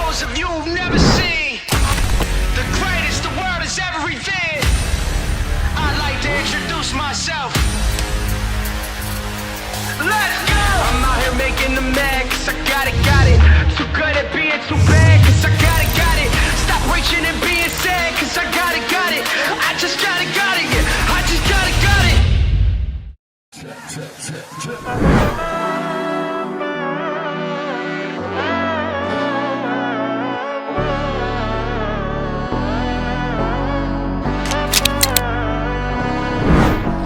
those of you who've never seen the greatest the world has ever revered, I'd like to introduce myself. Let's go! I'm out here making them mad, cause I got it. Too good at being too bad, cause I got it. Stop reaching and being sad, cause I got it. I just got it, yeah. I just got it.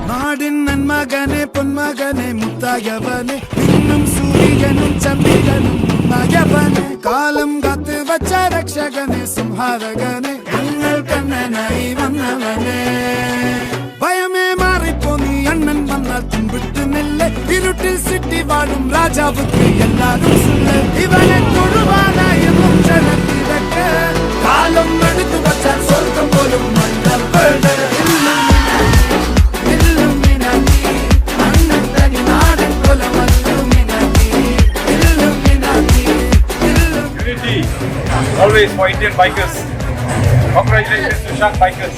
நாடின் நன்மகனே பொன்மகனே முத்தாயவனே இன்னும் சூரியனும் சந்திரனும் முன்னாயவனே காலம் காத்து வச்ச ரக்ஷகனே சிம்ஹாரகனே எங்கள் கண்ணனாய் வந்தவனே பயமே மாறிப்போ நீ அண்ணன் வந்தால் தும்பிட்டு நெல்ல இருட்டில் சிட்டி வாழும் ராஜாவுக்கு எல்லாரும் சொல்ல இவனை தொழுவானா எனும் ஜனத்திறக்க காலம் எடுத்து வச்சால் சொர்க்கம் போலும் மன்னர் Always for Indian bikers. Congratulations to Shark Bikers.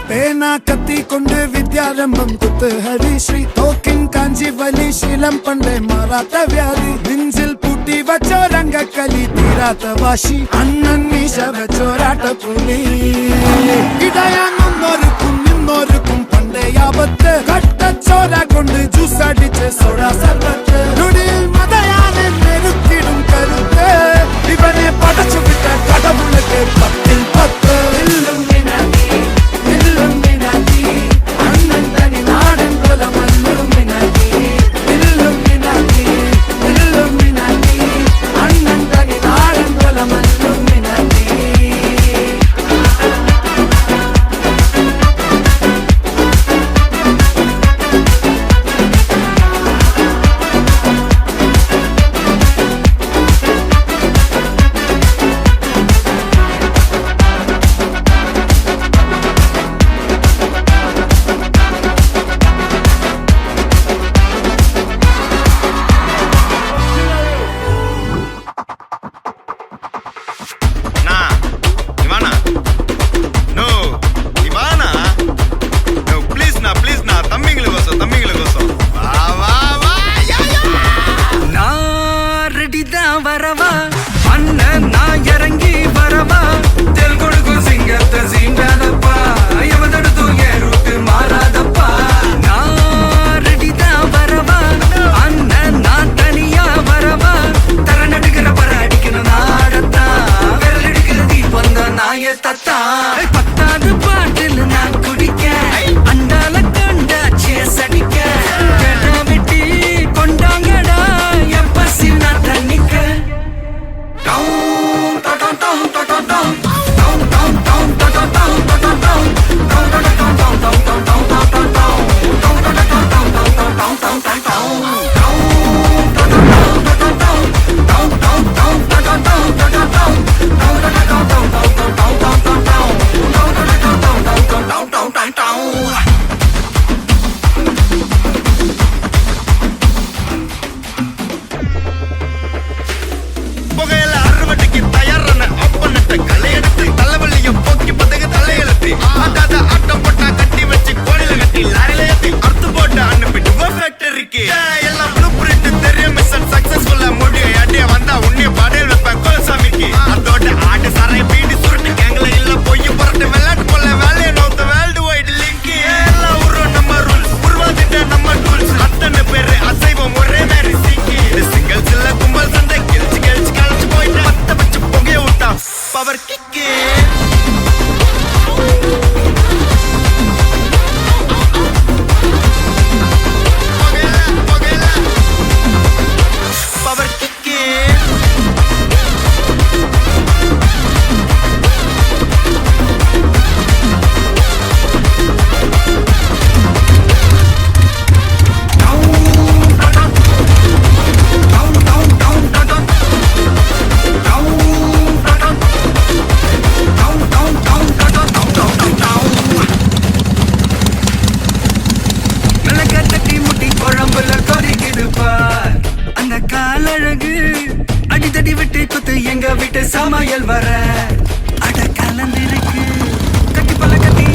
பேனா கத்தி கொண்டு வித்யாரம்பம் குத்து ஹரி ஸ்ரீ தோக்கின் காஞ்சி வலி சீலம் பண்டை மாறாத்த வியாதி நெஞ்சில் பூட்டி வச்சோ ரங்க கலி தீராத்த வாஷி அண்ணன் மீச வச்சோராட்ட புலி இடையான் இன்னொருக்கும் பண்டை ஆபத்து கட்ட சோரா கொண்டு ஜூஸ் அடிச்சு சோடா சர்பத்து நுடியில் மதையான நெருக்கிடும் கருத்து இவனே படைச்சு விட்ட கடவுளுக்கு 10 இல்லும் எங்க வீட்டு சமையல் வர அட கலந்திருக்கு கட்டி பல்ல கட்டி